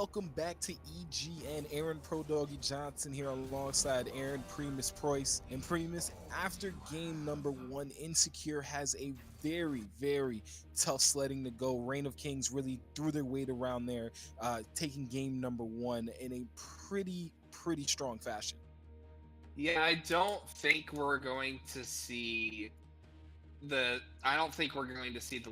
welcome back to EGN. Aaron Pro Doggy Johnson here alongside Aaron Primus Preuss. And Primus, after game number one, Insecure has a very tough sledding to go. Reign of Kings really threw their weight around there, taking game number one in a pretty strong fashion. Yeah, I don't think we're going to see the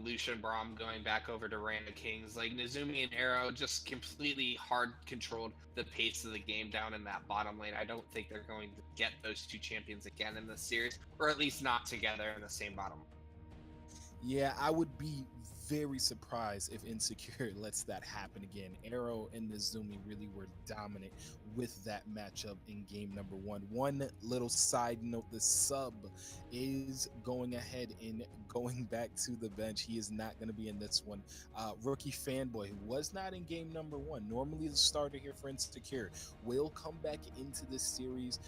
Lucian Braum going back over to Reign of Kings. Like Nezumi and Arrow just completely hard controlled the pace of the game down in that bottom lane. I don't think they're going to get those two champions again in this series, or at least not together in the same bottom. Yeah, I would be very surprised if Insecure lets that happen again. Arrow and Nezumi really were dominant with that matchup in game number one. One little side note, the sub is going ahead and going back to the bench. He is not going to be in this one. Rookie Fanboy, who was not in game number one, normally the starter here for Insecure, will come back into this series,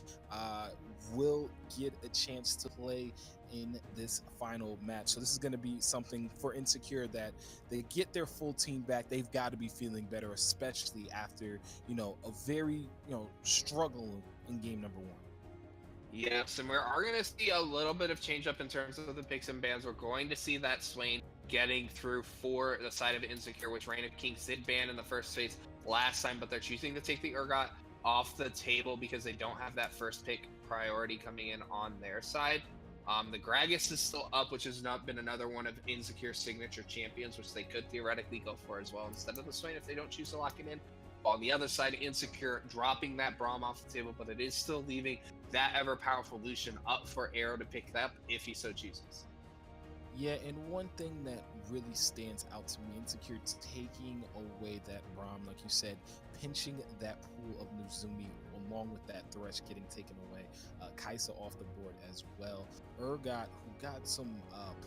will get a chance to play in this final match. So this is going to be something for Insecure that they get their full team back. They've got to be feeling better, especially after, a very, struggle in game number one. Yes, and we're going to see a little bit of change up in terms of the picks and bans. We're going to see that Swain getting through for the side of Insecure, which Reign of Kings did ban in the first phase last time, but they're choosing to take the Urgot off the table because they don't have that first pick priority coming in on their side. The Gragas is still up, which has not been another one of Insecure's signature champions, which they could theoretically go for as well instead of the Swain if they don't choose to lock it in. On the other side, Insecure dropping that Braum off the table, but it is still leaving that ever-powerful Lucian up for Arrow to pick up if he so chooses. Yeah, and one thing that really stands out to me, Insecure taking away that Braum, like you said, pinching that pool of Nezumi along with that Thresh getting taken away. Kaisa off the board as well. Urgot, who got some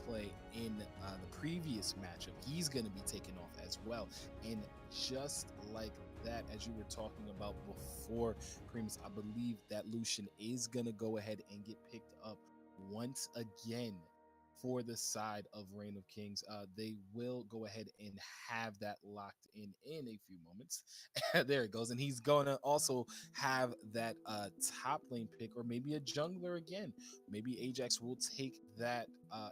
play in the previous matchup, he's going to be taken off as well. And just like that, as you were talking about before, Primus, I believe that Lucian is going to go ahead and get picked up once again for the side of Reign of Kings. They will go ahead and have that locked in a few moments. There it goes. And he's going to also have that top lane pick, or maybe a jungler again. Maybe Ajax will take that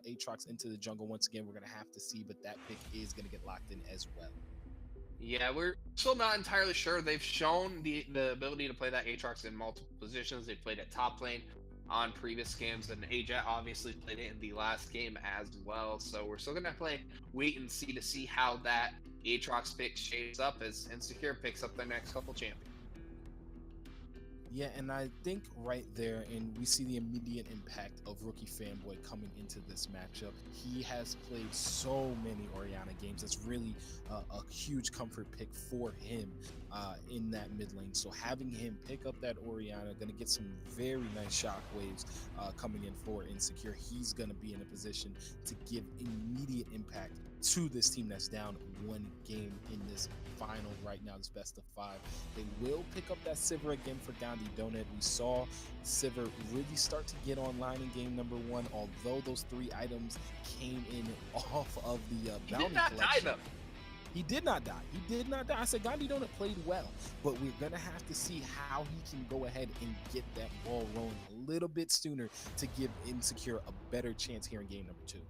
Aatrox into the jungle once again. We're going to have to see, but that pick is going to get locked in as well. Yeah, we're still not entirely sure. They've shown the ability to play that Aatrox in multiple positions. They played at top lane on previous games, and Ajax obviously played it in the last game as well. So we're still gonna wait and see to see how that Aatrox pick shapes up as Insecure picks up their next couple champions. Yeah, and I think right there, and we see the immediate impact of Rookie Fanboy coming into this matchup. He has played so many Orianna games. That's really a huge comfort pick for him in that mid lane. So having him pick up that Orianna, going to get some very nice shockwaves coming in for Insecure. He's going to be in a position to give immediate impact to this team that's down one game in this final right now, this best of five. They will pick up that Sivir again for Gandhi Donut. We saw Sivir really start to get online in game number one, although those three items came in off of the bounty collection. He did not die. He did not die. I said Gandhi Donut played well, but we're going to have to see how he can go ahead and get that ball rolling a little bit sooner to give Insecure a better chance here in game number two.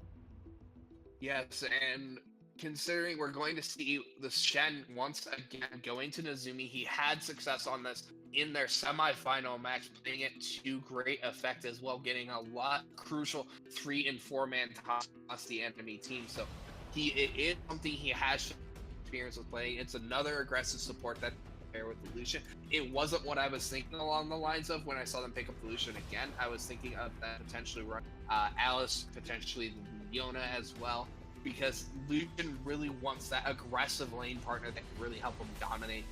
Yes, and considering we're going to see the Shen once again going to Nezumi, he had success on this in their semifinal match, playing it to great effect as well, getting a lot crucial 3 and 4 man toss the enemy team. So it is something he has experience with playing. It's another aggressive support that pair with the Lucian. It wasn't what I was thinking along the lines of when I saw them pick up the Lucian again. I was thinking of that potentially run Alice, potentially Leona as well, because Lucian really wants that aggressive lane partner that can really help him dominate.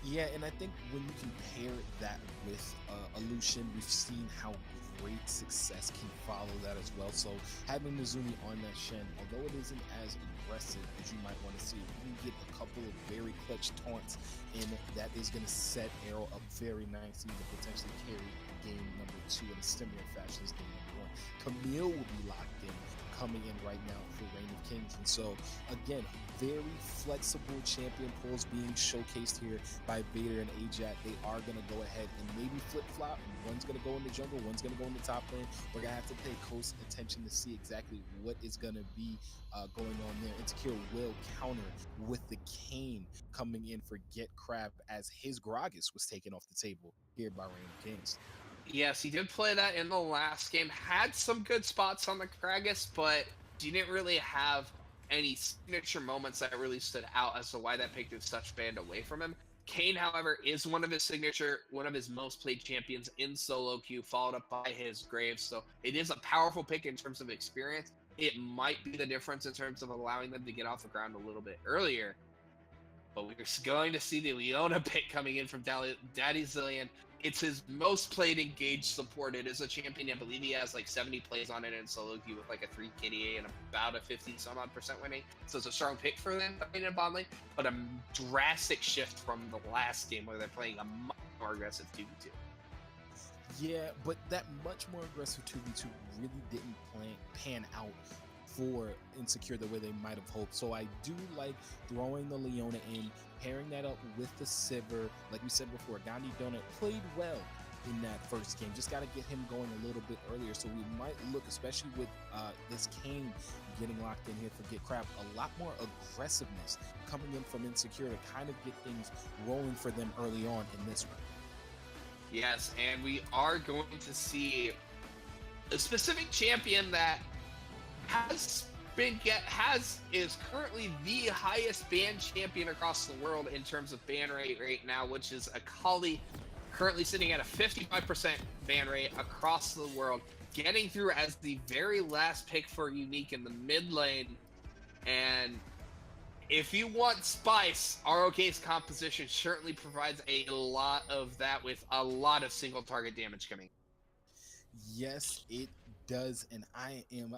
Yeah, and I think when you compare that with a Lucian, we've seen how great success can follow that as well. So having Nezumi on that Shen, although it isn't as aggressive as you might want to see, you can get a couple of very clutch taunts, and that is going to set Arrow up very nicely to potentially carry game number 2 in a similar fashion as game number 1. Camille will be locked in, coming in right now for Reign of Kings. And so, again, very flexible champion pools being showcased here by Vader and Ajax. They are going to go ahead and maybe flip-flop. One's going to go in the jungle, one's going to go in the top lane. We're going to have to pay close attention to see exactly what is going to be going on there. Insecure will counter with the Kane coming in for Get Crab as his Gragas was taken off the table here by Reign of Kings. Yes, he did play that in the last game. Had some good spots on the Kragus, but didn't really have any signature moments that really stood out as to why that pick is such banned away from him. Kane, however, is one of his most played champions in solo queue, followed up by his Graves. So it is a powerful pick in terms of experience. It might be the difference in terms of allowing them to get off the ground a little bit earlier. But we're going to see the Leona pick coming in from Daddy Zillion. It's his most played engaged support. It is a champion. I believe he has like 70 plays on it in solo queue with like a 3 KDA and about a 50-some-odd% winning. So it's a strong pick for them in a bot lane, but a drastic shift from the last game where they're playing a much more aggressive 2v2. Yeah, but that much more aggressive 2v2 really didn't pan out for Insecure the way they might have hoped. So I do like throwing the Leona in, pairing that up with the Sivir. Like we said before, Gandhi Donut played well in that first game. Just got to get him going a little bit earlier. So we might look, especially with this Kane getting locked in here for Get Crab, a lot more aggressiveness coming in from Insecure to kind of get things rolling for them early on in this one. Yes, and we are going to see a specific champion that is currently the highest ban champion across the world in terms of ban rate right now, which is Akali, currently sitting at a 55% ban rate across the world, getting through as the very last pick for Unique in the mid lane. And if you want spice, ROK's composition certainly provides a lot of that with a lot of single target damage coming. Yes, it does, and I am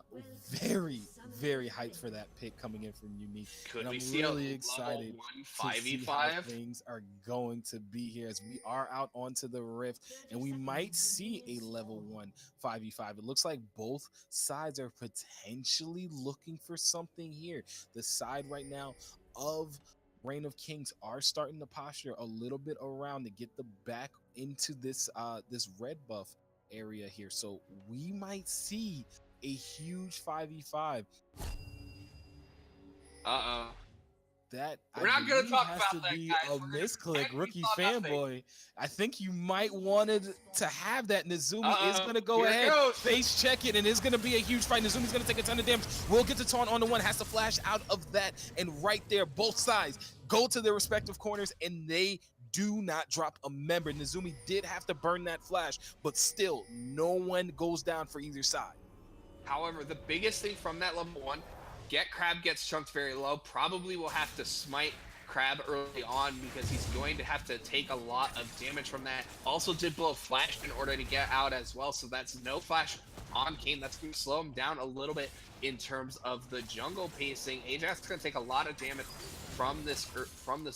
very, very hyped for that pick coming in from Unique. Could and we I'm see really a excited level 1 to see how 5v5? things are going to be here as we are out onto the Rift, and we might see a level 1 5v5. It looks like both sides are potentially looking for something here. The side right now of Reign of Kings are starting to posture a little bit around to get the back into this this red buff area here, so we might see a huge 5v5 that we're not going to talk about that, be guys. a misclick. Rookie fanboy, I think you might wanted to have that. Nezumi is going to go ahead, face check it, and it's going to be a huge fight. Nezumi's going to take a ton of damage. Will get the taunt on the one, has to flash out of that, and right there, both sides go to their respective corners, and they do not drop a member. Nezumi did have to burn that flash, but still, no one goes down for either side. However, the biggest thing from that level 1, Get Crab gets chunked very low. Probably will have to smite Crab early on because he's going to have to take a lot of damage from that. Also did blow flash in order to get out as well, so that's no flash on Kane. That's going to slow him down a little bit in terms of the jungle pacing. Ajax is going to take a lot of damage from this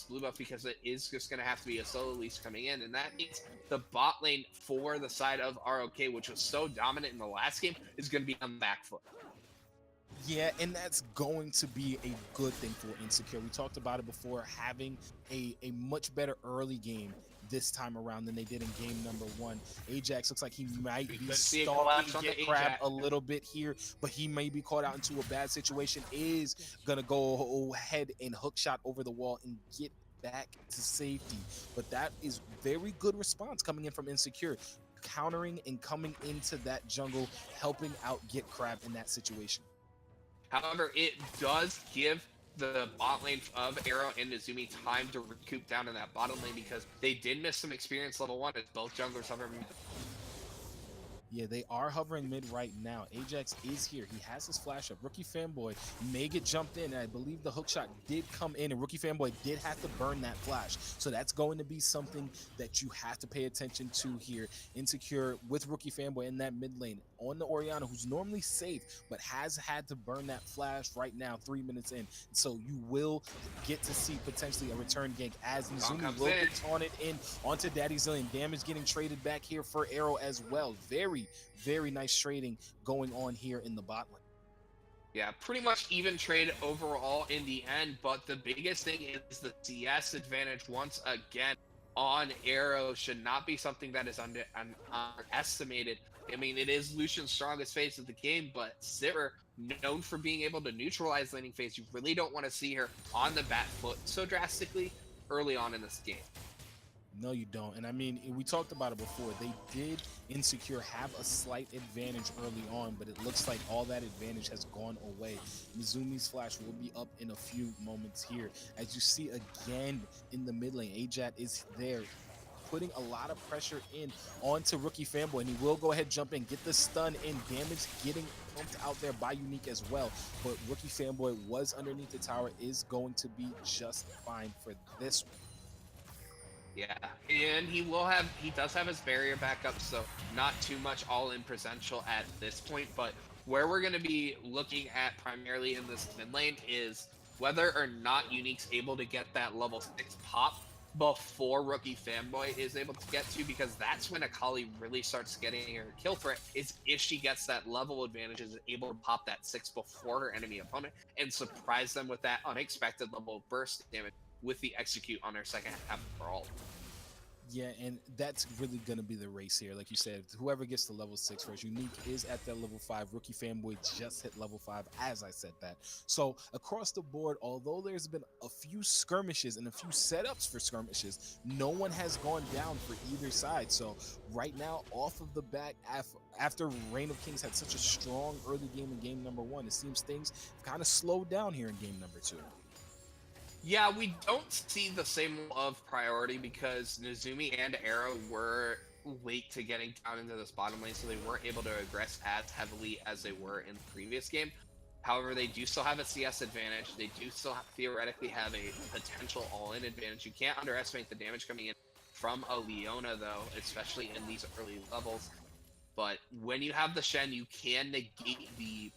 blue buff because it is just going to have to be a solo lease coming in, and that means the bot lane for the side of ROK, which was so dominant in the last game, is going to be on the back foot. Yeah, and that's going to be a good thing for Insecure. We talked about it before, having a much better early game this time around than they did in game number 1. Ajax looks like he might be stalking Get Crab a little bit here, but he may be caught out into a bad situation. Is going to go ahead and hook shot over the wall and get back to safety. But that is very good response coming in from Insecure, countering and coming into that jungle, helping out Get Crab in that situation. However, it does give the bot lane of Arrow and Nezumi time to recoup down in that bottom lane because they did miss some experience level 1 as both junglers have removed. Yeah, they are hovering mid right now. Ajax is here. He has his flash up. Rookie Fanboy may get jumped in. I believe the hook shot did come in, and Rookie Fanboy did have to burn that flash. So that's going to be something that you have to pay attention to here. Insecure with Rookie Fanboy in that mid lane on the Orianna, who's normally safe, but has had to burn that flash right now, 3 minutes in. So you will get to see potentially a return gank as Nizumi will get taunted in onto Daddy Zillion. Damage getting traded back here for Arrow as well. Very nice trading going on here in the bot lane. Yeah, pretty much even trade overall in the end, but the biggest thing is the CS advantage once again on Arrow should not be something that is underestimated. I mean, it is Lucian's strongest phase of the game, but Sivir, known for being able to neutralize laning phase, you really don't want to see her on the back foot so drastically early on in this game. No, you don't. And I mean, we talked about it before. They did, Insecure, have a slight advantage early on, but it looks like all that advantage has gone away. Mizumi's flash will be up in a few moments here. As you see again in the mid lane, Ajax is there, putting a lot of pressure in onto Rookie Fanboy, and he will go ahead, jump in, get the stun in, damage getting pumped out there by Unique as well. But Rookie Fanboy was underneath the tower, is going to be just fine for this one. Yeah, and he does have his barrier back up, so not too much all-in potential at this point, but where we're going to be looking at primarily in this mid lane is whether or not Unique's able to get that level 6 pop before Rookie Fanboy is able to get to, because that's when Akali really starts getting her kill threat, is if she gets that level advantage, is able to pop that 6 before her enemy opponent and surprise them with that unexpected level of burst damage with the execute on their second half overall. Yeah, and that's really going to be the race here. Like you said, whoever gets to level 6 first. Unique is at that level 5. Rookie Fanboy just hit level 5, as I said that. So across the board, although there's been a few skirmishes and a few setups for skirmishes, no one has gone down for either side. So right now, off of the back, after Reign of Kings had such a strong early game in game number 1, it seems things have kind of slowed down here in game number 2. Yeah, we don't see the same of priority because Nizumi and Arrow were late to getting down into this bottom lane, so they weren't able to aggress as heavily as they were in the previous game. However, they do still have a CS advantage. They do still theoretically have a potential all-in advantage. You can't underestimate the damage coming in from a Leona, though, especially in these early levels. But when you have the Shen, you can negate the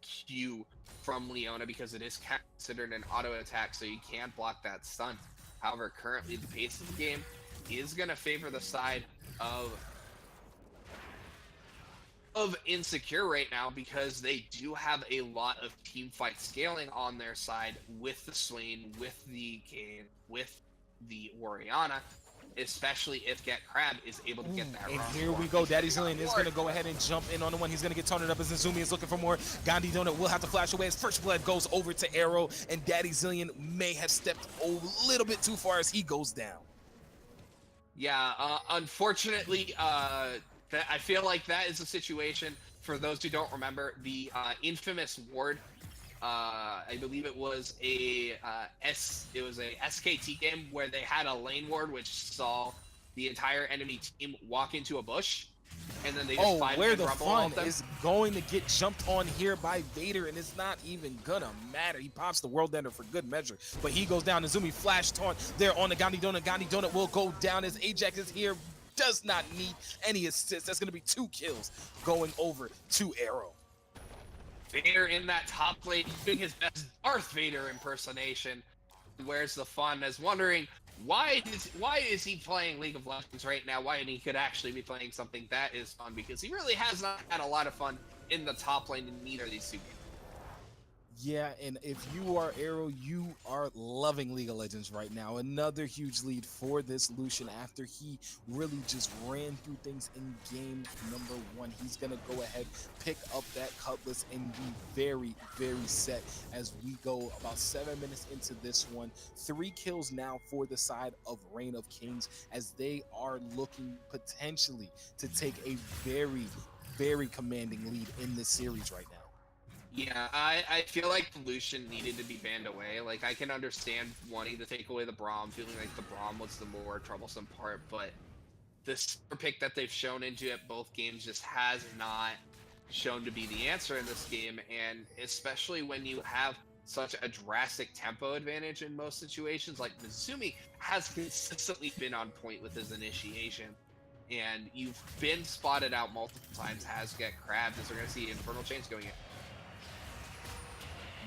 Q from Leona because it is considered an auto attack, so you can block that stun. However, currently the pace of the game is going to favor the side of Insecure right now because they do have a lot of team fight scaling on their side with the Swain, with the Kayn, with the Orianna, especially if Get Crab is able to get that. And here we go. Daddy Zillion is going to go ahead and jump in on the one. He's going to get taunted up as Nizumi is looking for more. Gandhi Donut will have to flash away as First Blood goes over to Arrow, and Daddy Zillion may have stepped a little bit too far as he goes down. Yeah, unfortunately, I feel like that is a situation, for those who don't remember, the infamous ward, I believe it was a SKT game where they had a lane ward which saw the entire enemy team walk into a bush, and then they just where the fun is going to get jumped on here by Vader, and it's not even gonna matter. He pops the world ender for good measure, but he goes down. Nizumi flash taunt there on the Gandhi Donut. Gandhi Donut will go down as Ajax is here, does not need any assist. That's gonna be 2 kills going over to Arrow. Vader in that top lane doing his best Darth Vader impersonation. Where's the fun? As wondering why is he playing League of Legends right now? Why he could actually be playing something that is fun, because he really has not had a lot of fun in the top lane in neither of these two games. Yeah, and if you are Arrow, you are loving League of Legends right now. Another huge lead for this Lucian after he really just ran through things in game number 1. He's going to go ahead, pick up that Cutlass, and be very set as we go about 7 minutes into this one. 3 kills now for the side of Reign of Kings as they are looking potentially to take a very commanding lead in this series right now. Yeah, I feel like Lucian needed to be banned away. Like, I can understand wanting to take away the Braum, feeling like the Braum was the more troublesome part, but the super pick that they've shown into at both games just has not shown to be the answer in this game. And especially when you have such a drastic tempo advantage in most situations, like Mizumi has consistently been on point with his initiation. And you've been spotted out multiple times as get crabbed, as we're going to see Infernal Chains going in.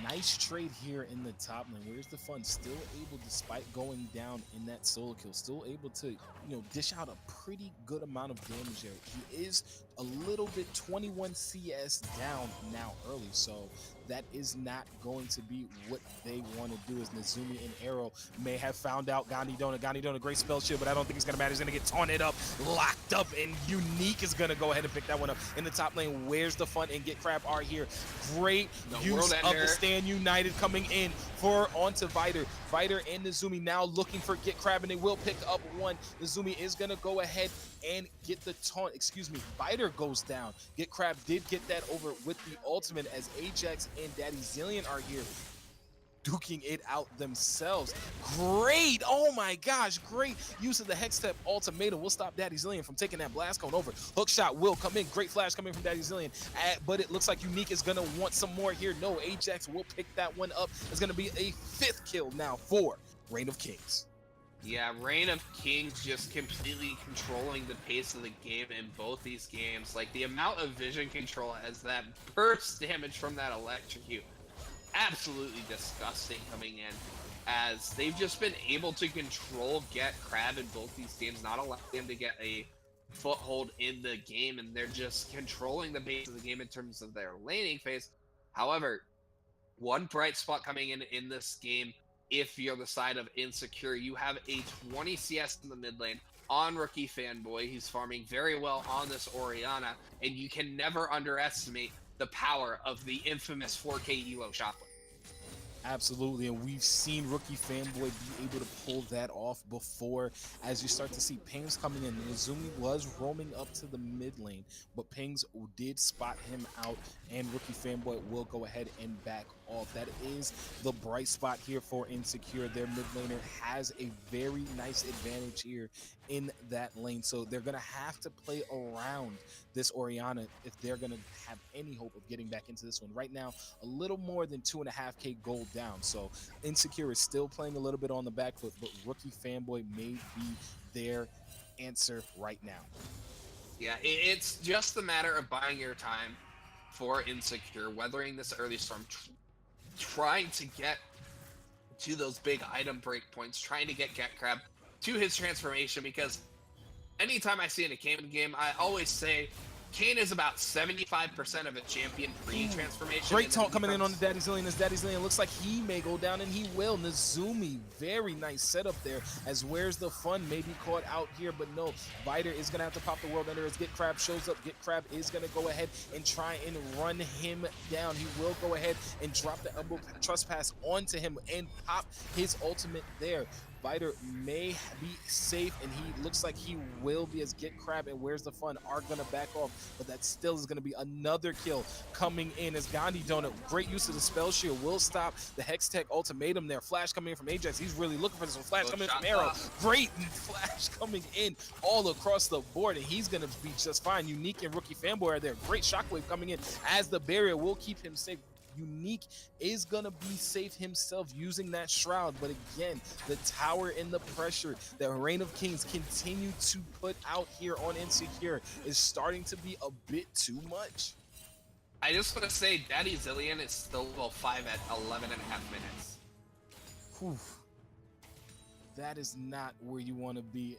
Nice trade here in the top lane. Where's the fun? Still able, despite going down in that solo kill, still able to, dish out a pretty good amount of damage there. He is a little bit 21 CS down now early, so that is not going to be what they want to do. As Nezumi and Arrow may have found out Gandhi Donut, great spell shield, but I don't think it's going to matter. He's going to get taunted up, locked up, and Unique is going to go ahead and pick that one up in the top lane. Where's the fun? And Get Crab are here. Great use of the Stand United coming in for onto Vider. Vider and Nezumi now looking for Get Crab, and they will pick up one. Nezumi is going to go ahead and get the taunt. Vider goes down. Get Crab did get that over with the ultimate, as Ajax and Daddy Zillion are here duking it out themselves. Great, oh my gosh, great use of the Hextech ultimatum. Will stop Daddy Zillion from taking that blast cone over. Hook shot will come in. Great flash coming from Daddy Zillion, but it looks like Unique is gonna want some more here. No, Ajax will pick that one up. It's gonna be a 5th kill now for Reign of Kings. Yeah, Reign of Kings just completely controlling the pace of the game in both these games. Like, the amount of vision control as that burst damage from that electrocute, absolutely disgusting coming in, as they've just been able to control Get Crab in both these games, not allow them to get a foothold in the game, and they're just controlling the base of the game in terms of their laning phase. However, one bright spot coming in this game, if you're the side of Insecure, you have a 20 CS in the mid lane on Rookie Fanboy. He's farming very well on this Orianna, and you can never underestimate the power of the infamous 4K Elo Shockwave. Absolutely, and we've seen Rookie Fanboy be able to pull that off before, as you start to see pings coming in. Nezumi was roaming up to the mid lane, but pings did spot him out, and Rookie Fanboy will go ahead and back off. That is the bright spot here for Insecure. Their mid laner has a very nice advantage here in that lane, so they're going to have to play around this Orianna if they're going to have any hope of getting back into this one. Right now, a little more than 2.5k gold down, so Insecure is still playing a little bit on the back foot, but Rookie Fanboy may be their answer right now. Yeah, it's just a matter of buying your time for Insecure, weathering this early storm, trying to get to those big item breakpoints, trying to get Crab to his transformation, because anytime I see in a Kane game, I always say Kane is about 75% of a champion pre-transformation. Great taunt coming in on the Daddy Zillion, as Daddy Zillion looks like he may go down, and he will. Nezumi, very nice setup there, as Where's the Fun may be caught out here, but no, Vider is going to have to pop the world under as Get Crab shows up. Get Crab is going to go ahead and try and run him down. He will go ahead and drop the elbow trespass onto him and pop his ultimate there. Vider may be safe, and he looks like he will be, as Get Crab and Where's the Fun are going to back off, but that still is going to be another kill coming in, as Gandhi Donut, great use of the spell shield, will stop the Hextech ultimatum there. Flash coming in from Ajax, he's really looking for this one. Flash coming in from Arrow, great flash coming in all across the board, and he's going to be just fine. Unique and Rookie Fanboy are there. Great shockwave coming in, as the barrier will keep him safe. Unique is gonna be safe himself using that shroud, but again, the tower and the pressure that Reign of Kings continue to put out here on Insecure is starting to be a bit too much. I just want to say Daddy Zillion is still level 5 at 11.5 minutes. Whew. That is not where you want to be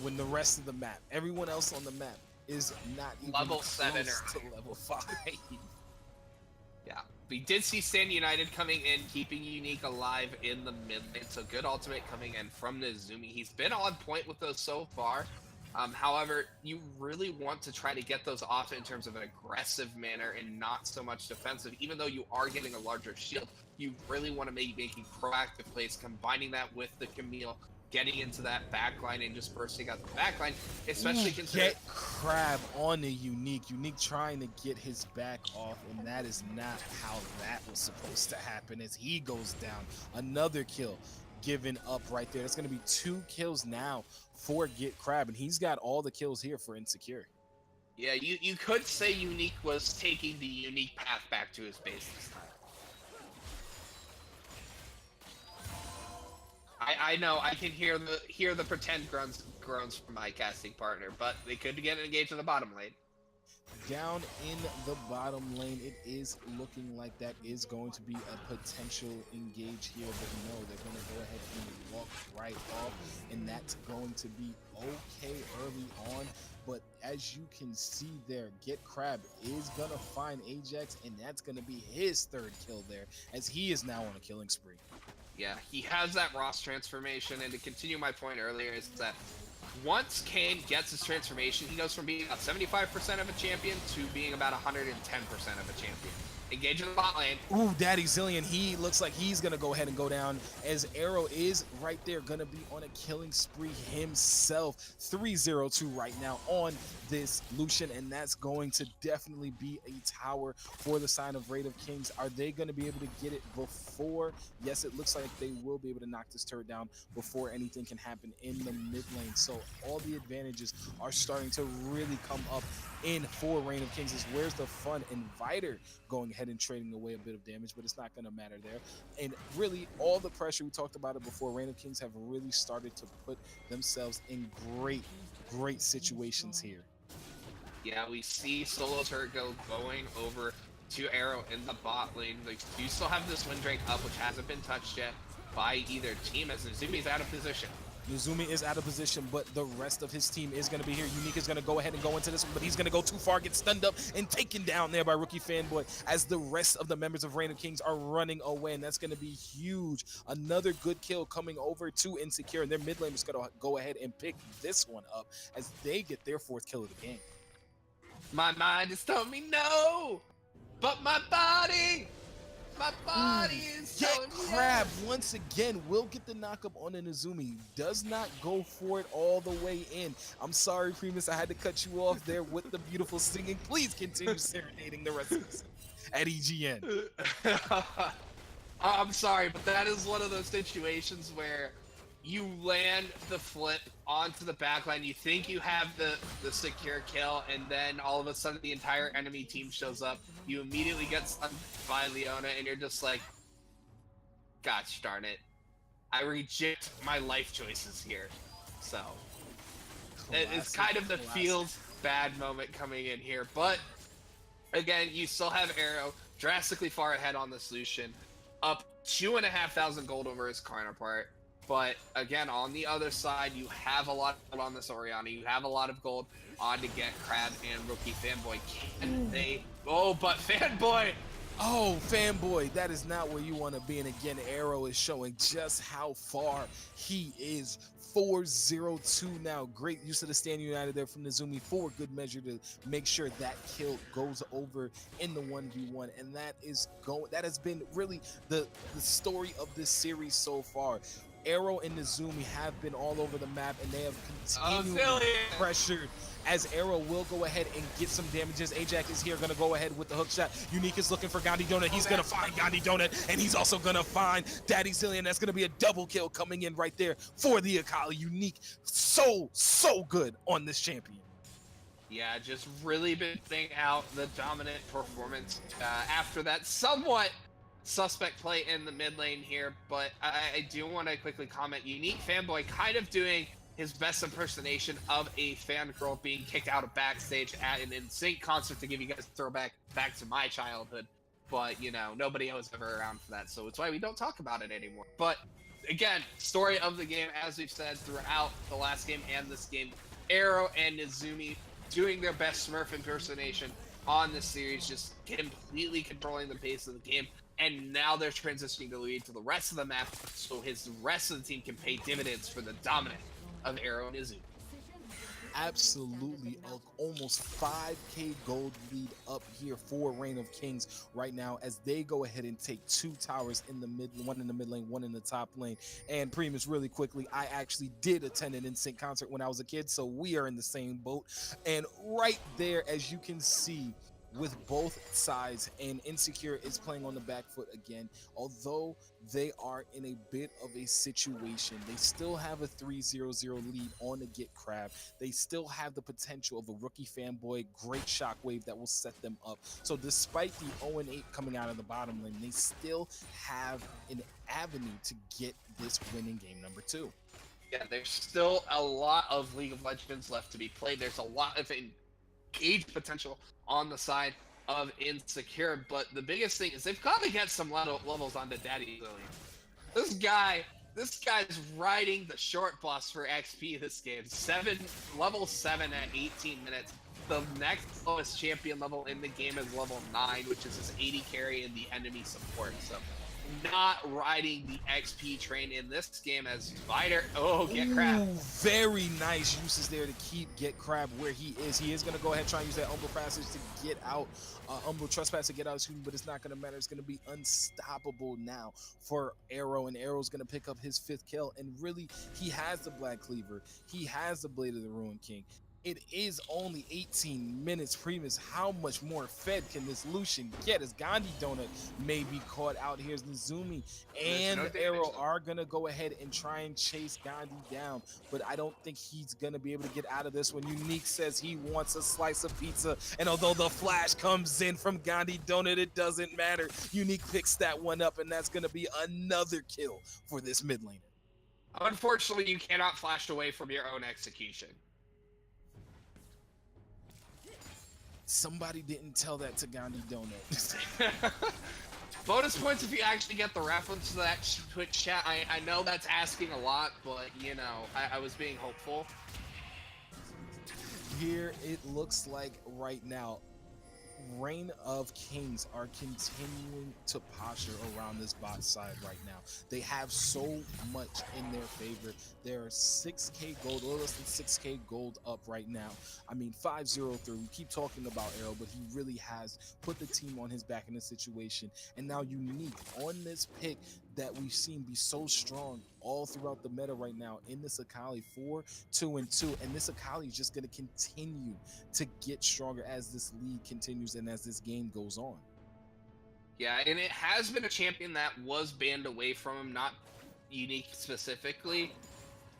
when the rest of the map, everyone else on the map, is not even level 7 close to level 5. Yeah, we did see Stand United coming in, keeping Unique alive in the mid lane, so good ultimate coming in from Nezumi. He's been on point with those so far. However, you really want to try to get those off in terms of an aggressive manner and not so much defensive. Even though you are getting a larger shield, you really want to be making proactive plays, combining that with the Camille, getting into that backline and just bursting out the backline, especially considering... Get Crab on the Unique. Unique trying to get his back off, and that is not how that was supposed to happen, as he goes down. Another kill. given up right there. That's going to be 2 kills now for Get Crab, and he's got all the kills here for Insecure. Yeah, you could say Unique was taking the unique path back to his base this time. I know I can hear the pretend groans from my casting partner, but they could get engaged in the bottom lane. Down in the bottom lane, it is looking like that is going to be a potential engage here, but no, they're going to go ahead and walk right off, and that's going to be okay early on. But as you can see there, Get Crab is going to find Ajax, and that's going to be his 3rd kill there, as he is now on a killing spree. Yeah, he has that Ross transformation, and to continue my point earlier is that once Kane gets his transformation, he goes from being about 75% of a champion to being about 110% of a champion. Engage in the bot lane. Ooh, Daddy Zillion, he looks like he's going to go ahead and go down, as Arrow is right there going to be on a killing spree himself. 3-0-2 right now on this Lucian, and that's going to definitely be a tower for the sign of Raid of Kings. Are they going to be able to get it before? Yes, it looks like they will be able to knock this turret down before anything can happen in the mid lane. So all the advantages are starting to really come up in for Reign of Kings. Is where's the fun? Inviter going ahead and trading away a bit of damage, but it's not going to matter there. And really, all the pressure, we talked about it before, Reign of Kings have really started to put themselves in great situations here. Yeah, we see Solo Turret going over to Arrow in the bot lane. Like, you still have this Windrake up, which hasn't been touched yet by either team, as Nazumi's out of position. Nuzumi is out of position, but the rest of his team is going to be here. Unique is going to go ahead and go into this one, but he's going to go too far, get stunned up, and taken down there by Rookie Fanboy, as the rest of the members of Reign of Kings are running away, and that's going to be huge. Another good kill coming over to Insecure, and their mid lane is going to go ahead and pick this one up as they get their 4th kill of the game. My mind is telling me no, but my body is telling Get me Crab yes. once again will get the knockup on the Nazumi. Does not go for it all the way in. I'm sorry, Primus, I had to cut you off there with the beautiful singing. Please continue serenading the rest of us at EGN. I'm sorry, but that is one of those situations where you land the flip onto the backline, you think you have the secure kill, and then all of a sudden the entire enemy team shows up. You immediately get stunned by Leona, and you're just like, gosh darn it. I reject my life choices here. So, it's kind of the feels bad moment coming in here. But, again, you still have Arrow drastically far ahead on the solution, up 2,500 gold over his counterpart. But again, on the other side, you have a lot of gold on this Orianna. You have a lot of gold on to Get Crab and Rookie Fanboy. Can they? Oh, but Fanboy! Oh, Fanboy, that is not where you want to be. And again, Arrow is showing just how far he is. 4-0-2 now. Great use of the Stand United there from Nazumi for good measure to make sure that kill goes over in the 1v1. And that has been really the story of this series so far. Arrow and Nazumi have been all over the map, and they have continually pressured, as Arrow will go ahead and get some damages. Ajax is here, going to go ahead with the hook shot. Unique is looking for Gandhi Donut. He's going to find Gandhi Donut, and he's also going to find Daddy Zillion. That's going to be a double kill coming in right there for the Akali. Unique, so good on this champion. Yeah, just really been putting out the dominant performance after that somewhat suspect play in the mid lane here, but I do want to quickly comment. Unique Fanboy kind of doing his best impersonation of a fangirl being kicked out of backstage at an NSYNC concert, to give you guys a throwback back to my childhood. But, you know, nobody was ever around for that, so it's why we don't talk about it anymore. But, again, story of the game, as we've said throughout the last game and this game, Arrow and Nazumi doing their best Smurf impersonation on this series, just completely controlling the pace of the game. And now they're transitioning the lead to the rest of the map, so his rest of the team can pay dividends for the dominance of Arrow and Izzy. Absolutely, almost 5k gold lead up here for Reign of Kings right now, as they go ahead and take 2 towers in the one in the mid lane, one in the top lane. And Primus, really quickly, I actually did attend an NSYNC concert when I was a kid, so we are in the same boat. And right there, as you can see, with both sides, and Insecure is playing on the back foot again. Although they are in a bit of a situation, they still have a 3-0-0 lead on the Get Crab. They still have the potential of a rookie fanboy great shockwave that will set them up. So despite the 0-8 coming out of the bottom lane, they still have an avenue to get this win in game number 2. Yeah, there's still a lot of League of Legends left to be played. There's a lot of engaged potential on the side of Insecure, but the biggest thing is they've got to get some levels onto Daddy Lily. This guy's riding the short bus for XP this game. Level 7 at 18 minutes. The next lowest champion level in the game is level 9, which is his 80 carry and the enemy support. So not riding the XP train in this game as Spider. Oh, Get Crab. Very nice uses there to keep Get Crab where he is. He is going to go ahead and try and use that Umbral Passage to get out, Umbral Trespass to get out of shooting, but it's not going to matter. It's going to be unstoppable now for Arrow, and Arrow's going to pick up his 5th kill. And really, he has the Black Cleaver. He has the Blade of the Ruin King. It is only 18 minutes previous. How much more fed can this Lucian get as Gandhi Donut may be caught out? Here's Nizumi and Arrow are going to go ahead and try and chase Gandhi down, but I don't think he's going to be able to get out of this one. Unique says he wants a slice of pizza, and although the flash comes in from Gandhi Donut, it doesn't matter. Unique picks that one up, and that's going to be another kill for this mid laner. Unfortunately, you cannot flash away from your own execution. Somebody didn't tell that to Gandhi Donut. Bonus points if you actually get the reference to that Twitch chat. I know that's asking a lot, but, you know, I was being hopeful. Here it looks like right now, Reign of Kings are continuing to posture around this bot side right now. They have so much in their favor. They're 6k gold, or less than 6k gold up right now. I mean, 503. We keep talking about Arrow, but he really has put the team on his back in this situation. And now Unique on this pick that we've seen be so strong all throughout the meta right now in this Akali 4-2-2, and this Akali is just going to continue to get stronger as this league continues and as this game goes on. Yeah, and it has been a champion that was banned away from him, not Unique specifically.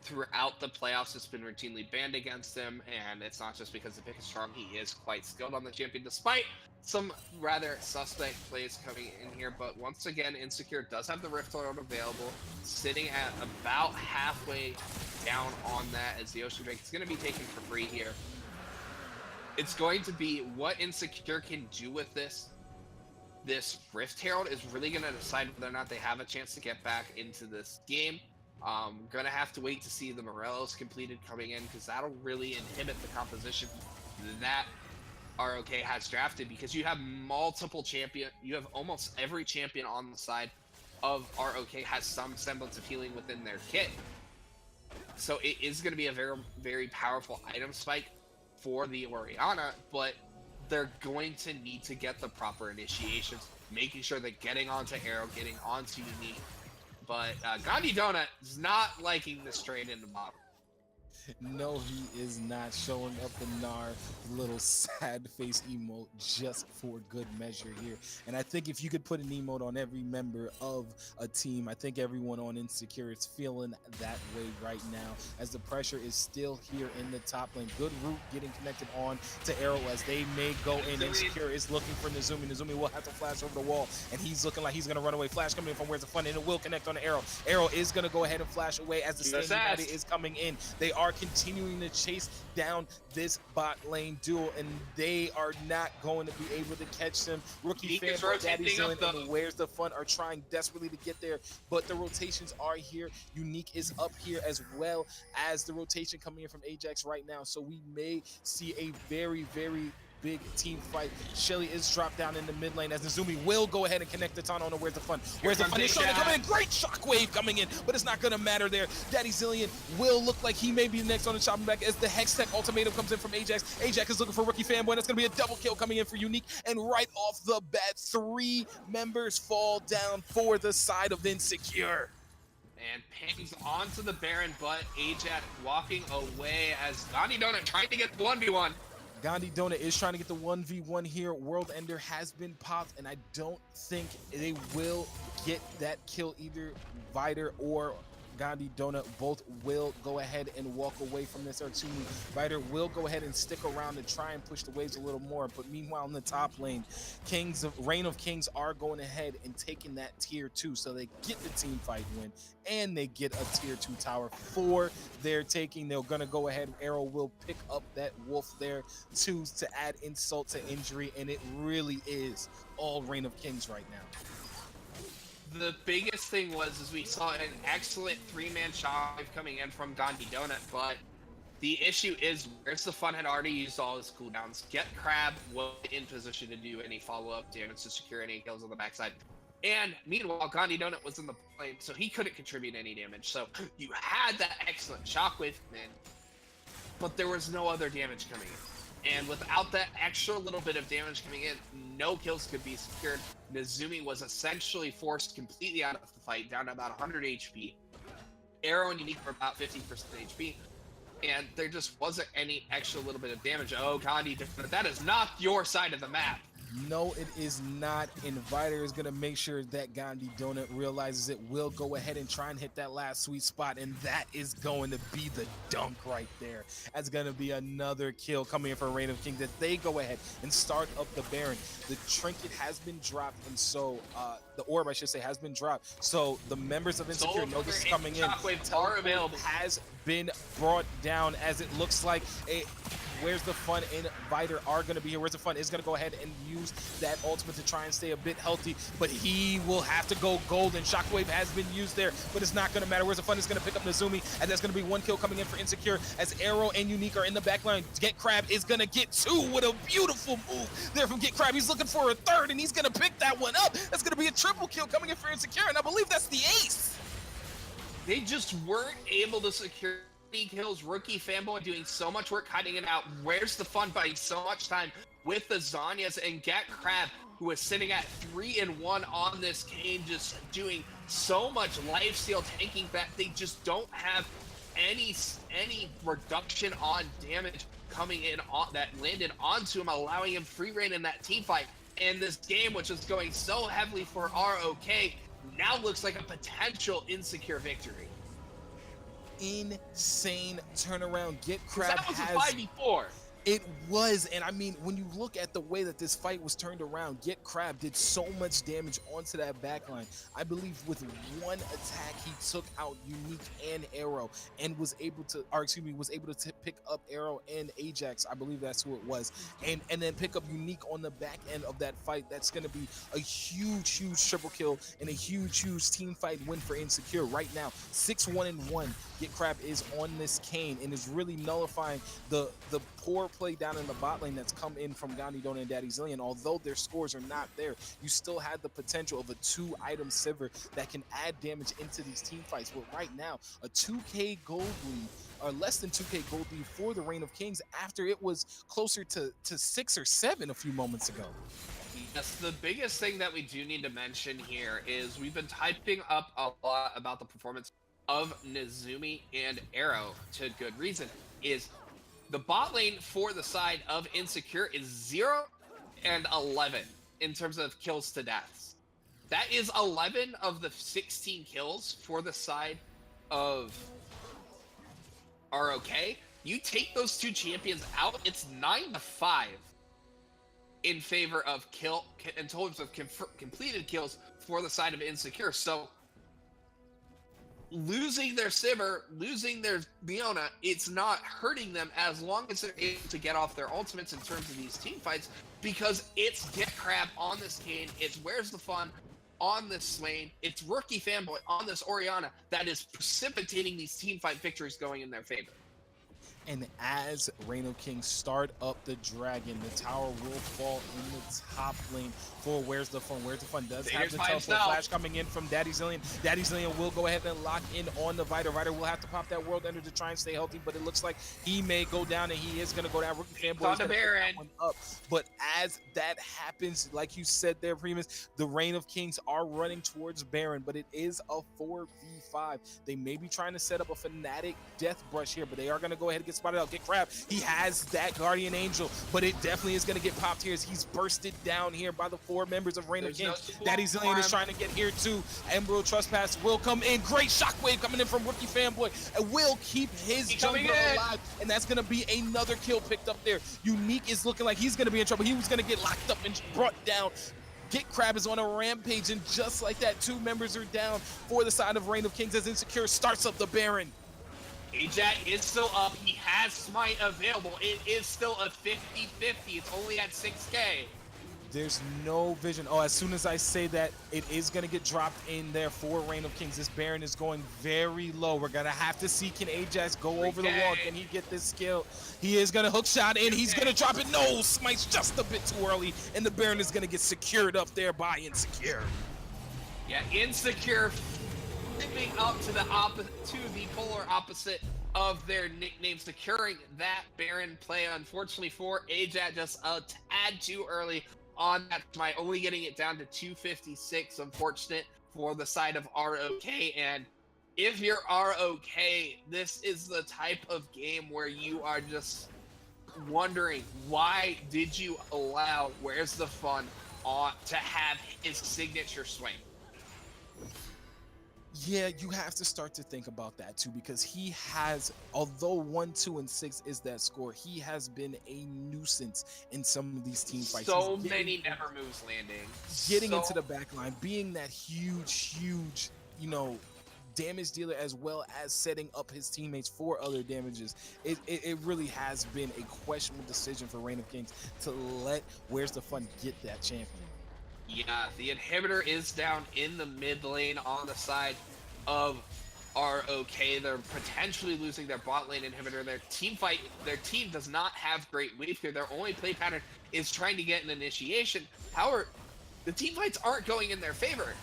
Throughout the playoffs, it's been routinely banned against him, and it's not just because the pick is strong. He is quite skilled on the champion, despite some rather suspect plays coming in here. But once again, Insecure does have the Rift Herald available, sitting at about halfway down on that, as the Ocean Drake is going to be taken for free here. It's going to be what Insecure can do with this. This Rift Herald is really going to decide whether or not they have a chance to get back into this game. Gonna have to wait to see the Morellos completed coming in, because that'll really inhibit the composition that ROK has drafted, because you have multiple you have almost every champion on the side of ROK has some semblance of healing within their kit. So it is going to be a very, very powerful item spike for the Orianna, but they're going to need to get the proper initiations, making sure they're getting onto Arrow, getting onto Unique. But Gandhi Donut is not liking this train in the bottom. No, he is not, showing up the Gnar little sad face emote just for good measure here. And I think if you could put an emote on every member of a team, I think everyone on Insecure is feeling that way right now, as the pressure is still here in the top lane. Good root getting connected on to Arrow as they may go in. Insecure is looking for Nizumi. Nizumi will have to flash over the wall, and he's looking like he's going to run away. Flash coming in from Where's the Fun, and it will connect on the Arrow. Arrow is going to go ahead and flash away as the standing body is coming in. They are continuing to chase down this bot lane duel, and they are not going to be able to catch them. Rookie fan, Daddy Zillion, and the Where's the Fun are trying desperately to get there, but the rotations are here. Unique is up here, as well as the rotation coming in from Ajax right now, so we may see a very, very big team fight. Shelly is dropped down in the mid lane as Nizumi will go ahead and connect the ton on Where's the Fun. Where's the Fun is trying to come in. Great shockwave coming in, but it's not going to matter there. Daddy Zillion will look like he may be next on the chopping back as the Hextech ultimatum comes in from Ajax. Ajax is looking for Rookie Fanboy, and that's going to be a double kill coming in for Unique. And right off the bat, 3 members fall down for the side of Insecure. And pings onto the Baron, but Ajax walking away as Gandhi Donut trying to get the 1v1. Gandhi Donut is trying to get the 1v1 here. World Ender has been popped, and I don't think they will get that kill. Either Vider or Gandhi Donut both will go ahead and walk away from this. Or excuse me, Vider will go ahead and stick around and try and push the waves a little more. But meanwhile, in the top lane, Reign of Kings are going ahead and taking that tier 2. So they get the team fight win, and they get a tier 2 tower for their taking. They're going to go ahead. Arrow will pick up that wolf there too to add insult to injury. And it really is all Reign of Kings right now. The biggest thing is we saw an excellent 3-man shot coming in from Gandhi Donut, but the issue is where's the fun had already used all his cooldowns. Get Crab was in position to do any follow-up damage to secure any kills on the backside. And meanwhile, Gandhi Donut was in the plane, so he couldn't contribute any damage. So you had that excellent shockwave in, but there was no other damage coming in. And without that extra little bit of damage coming in, no kills could be secured. Nezumi was essentially forced completely out of the fight, down to about 100 HP. Arrow and Unique were about 50% HP. And there just wasn't any extra little bit of damage. Oh, Gandhi, that is not your side of the map. No, it is not. Inviter is going to make sure that Gandhi Donut realizes it, will go ahead and try and hit that last sweet spot, and that is going to be the dunk right there. That's going to be another kill coming in for Reign of Kings, that they go ahead and start up the Baron. The trinket has been dropped, and so the orb, I should say, has been dropped. So the members of Insecure know this is coming in. Teleport has been brought down, as it looks like a... Where's the fun? Inviter are going to be here. Where's the fun? Is going to go ahead and use that ultimate to try and stay a bit healthy, but he will have to go golden. Shockwave has been used there, but it's not going to matter. Where's the fun? Is going to pick up Nezumi, and that's going to be 1 kill coming in for Insecure, as Arrow and Unique are in the back line. Get Crab is going to get 2 with a beautiful move there from Get Crab. He's looking for a 3rd, and he's going to pick that one up. That's going to be a triple kill coming in for Insecure, and I believe that's the ace. They just weren't able to secure kills. Rookie Fanboy doing so much work hiding it out. Where's the fun buying so much time with the Zanyas, and Get Crab, who is sitting at 3-1 on this game, just doing so much lifesteal tanking that they just don't have any reduction on damage coming in that landed onto him, allowing him free reign in that team fight. And this game, which is going so heavily for ROK, now looks like a potential Insecure victory. Insane turnaround. Get Crab that was has a 5v4. It was, and I mean, when you look at the way that this fight was turned around, Get Crab did so much damage onto that backline. I believe with one attack, he took out Unique and Arrow, and was able to, pick up Arrow and Ajax. I believe that's who it was, and then pick up Unique on the back end of that fight. That's going to be a huge triple kill and a huge team fight win for Insecure right now. 6-1-1. Get Crab is on this cane and is really nullifying the poor play down in the bot lane that's come in from Gandhi Donut and Daddy Zillion. Although their scores are not there, you still had the potential of a 2-item Sivir that can add damage into these team fights. But right now, a 2k gold lead, or less than 2k gold lead for the Reign of Kings, after it was closer to 6 or 7 a few moments ago. Yes, the biggest thing that we do need to mention here is we've been typing up a lot about the performance of Nezumi and Arrow to good reason. Is the bot lane for the side of Insecure is 0 and 11 in terms of kills to deaths. That is 11 of the 16 kills for the side of ROK. You take those 2 champions out, it's 9-5 in favor of in terms of completed kills for the side of Insecure. So losing their Sivir, losing their Leona, it's not hurting them as long as they're able to get off their ultimates in terms of these team fights, because it's Get Crab on this cane, it's Where's the Fun on this lane, it's Rookie Fanboy on this Orianna that is precipitating these team fight victories going in their favor. And as Reign of Kings start up the dragon, the tower will fall in the top lane for Where's the Fun. Where's the Fun does have the teleport flash coming in from Daddy Zillion. Daddy Zillion will go ahead and lock in on the Vider. Vider will have to pop that World Ender to try and stay healthy, but it looks like he may go down, and he is going to go down. Rookie Fanboy is going to pick that one up. But as that happens, like you said there, Primus, the Reign of Kings are running towards Baron, but it is a 4v5. They may be trying to set up a Fnatic death brush here, but they are going to go ahead and get spotted out. Get Crab. He has that Guardian Angel, but it definitely is going to get popped here as he's bursted down here by the 4 members of Reign of Kings. Daddy Zillion is trying to get here too. Emerald Trespass will come in. Great shockwave coming in from Rookie Fanboy and will keep his jungler alive, and that's going to be another kill picked up there. Unique is looking like he's going to be in trouble. He was going to get locked up and brought down. Get Crab is on a rampage, and just like that, 2 members are down for the side of Reign of Kings as Insecure starts up the Baron. Ajak is still up. He has Smite available. It is still a 50-50. It's only at 6K. There's no vision. Oh, as soon as I say that, it is going to get dropped in there for Reign of Kings. This Baron is going very low. We're going to have to see, can Ajax go over the wall? Can he get this skill? He is going to hook shot in. He's going to drop it. No, Smite's just a bit too early, and the Baron is going to get secured up there by Insecure. Yeah, Insecure flipping up to the polar opposite of their nickname, securing that Baron play. Unfortunately for Ajax, just a tad too early on that Smite, only getting it down to 256. Unfortunate for the side of ROK. And if you're ROK, this is the type of game where you are just wondering, why did you allow Where's the Fun on to have his signature swing? Yeah, you have to start to think about that too, because he has, although 1, 2, and 6 is that score, he has been a nuisance in some of these team fights. So many never moves landing. Getting into the back line, being that huge, you know, damage dealer, as well as setting up his teammates for other damages. It really has been a questionable decision for Reign of Kings to let Where's the Fun get that champion. Yeah, the inhibitor is down in the mid lane on the side of ROK. They're potentially losing their bot lane inhibitor. Their team does not have great wave clear. Their only play pattern is trying to get an initiation. However, the team fights aren't going in their favor.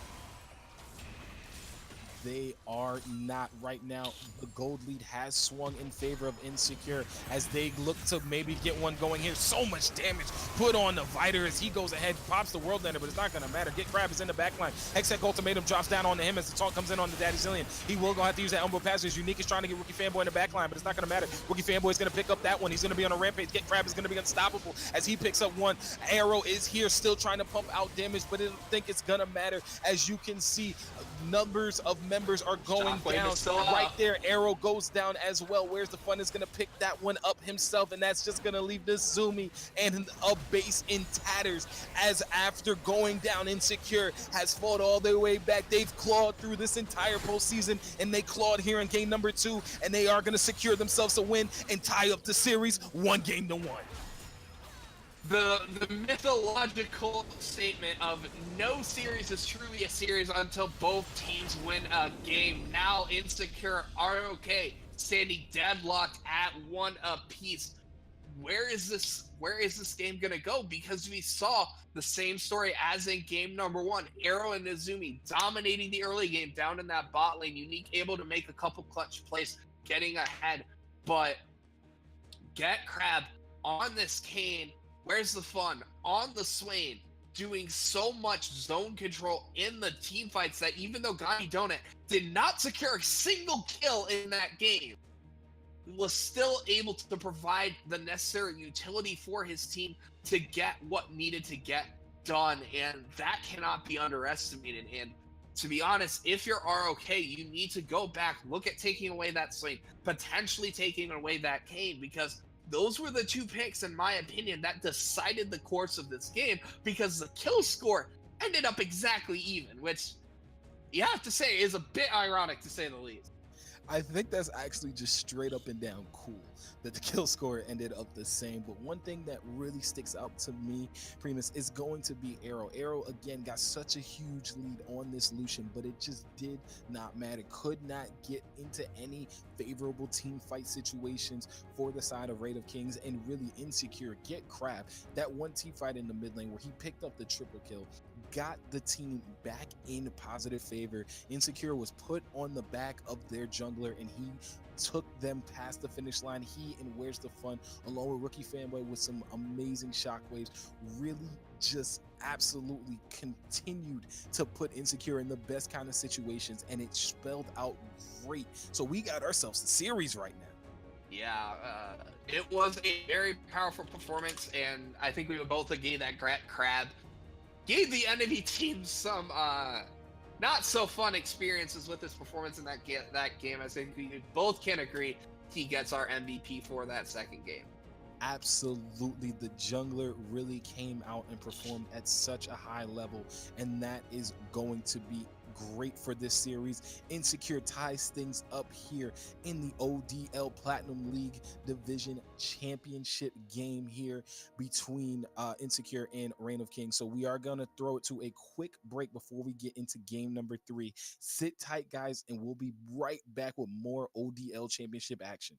They are not right now. The gold lead has swung in favor of Insecure as they look to maybe get one going here. So much damage put on the Viter as he goes ahead, pops the World Ender, but it's not going to matter. Get Crab is in the backline. Hextech Ultimatum drops down onto him as the taunt comes in on the Daddy Zillion. He will go have to use that Elbow Pass. Unique is trying to get Rookie Fanboy in the backline, but it's not going to matter. Rookie Fanboy is going to pick up that one. He's going to be on a rampage. Get Crab is going to be unstoppable as he picks up one. Arrow is here still trying to pump out damage, but I don't think it's going to matter. As you can see, numbers of members are going down right there. Arrow goes down as well. Where's the Fun is going to pick that one up himself, and that's just going to leave this Zumi and a base in tatters, as after going down, Insecure has fought all their way back. They've clawed through this entire postseason, and they clawed here in game number 2, and they are going to secure themselves a win and tie up the series 1-1. The mythological statement of no series is truly a series until both teams win a game. Now Insecure, ROK standing deadlocked at 1 apiece. Where is this game gonna go? Because we saw the same story as in game number 1. Arrow and Izumi dominating the early game down in that bot lane. Unique able to make a couple clutch plays, getting ahead. But Get Crab on this Kane. Where's the Fun on the Swain, doing so much zone control in the team fights that even though Gandhi Donut did not secure a single kill in that game, was still able to provide the necessary utility for his team to get what needed to get done, and that cannot be underestimated. And to be honest, if you're ROK, you need to go back, look at taking away that Swain, potentially taking away that Kane, because those were the 2 picks, in my opinion, that decided the course of this game, because the kill score ended up exactly even, which you have to say is a bit ironic, to say the least. I think that's actually just straight up and down cool that the kill score ended up the same. But one thing that really sticks out to me, Primus, is going to be Arrow. Arrow, again, got such a huge lead on this Lucian, but it just did not matter. Could not get into any favorable team fight situations for the side of Reign of Kings, and really Insecure. Get Crab. That one team fight in the mid lane where he picked up the triple kill, got the team back in positive favor. Insecure was put on the back of their jungler, and he took them past the finish line. He and Where's the Fun, along with Rookie Fanboy, with some amazing shockwaves, really just absolutely continued to put Insecure in the best kind of situations, and it spelled out great. So we got ourselves a series right now. Yeah, it was a very powerful performance, and I think we would both agree that Crab gave the enemy team some not so fun experiences with his performance in that game. I think we both can agree he gets our MVP for that second game. Absolutely, the jungler really came out and performed at such a high level, and that is going to be great for this series. Insecure ties things up here in the ODL Platinum League Division Championship game here between Insecure and Reign of Kings. So we are going to throw it to a quick break before we get into game number 3. Sit tight, guys, and we'll be right back with more ODL Championship action.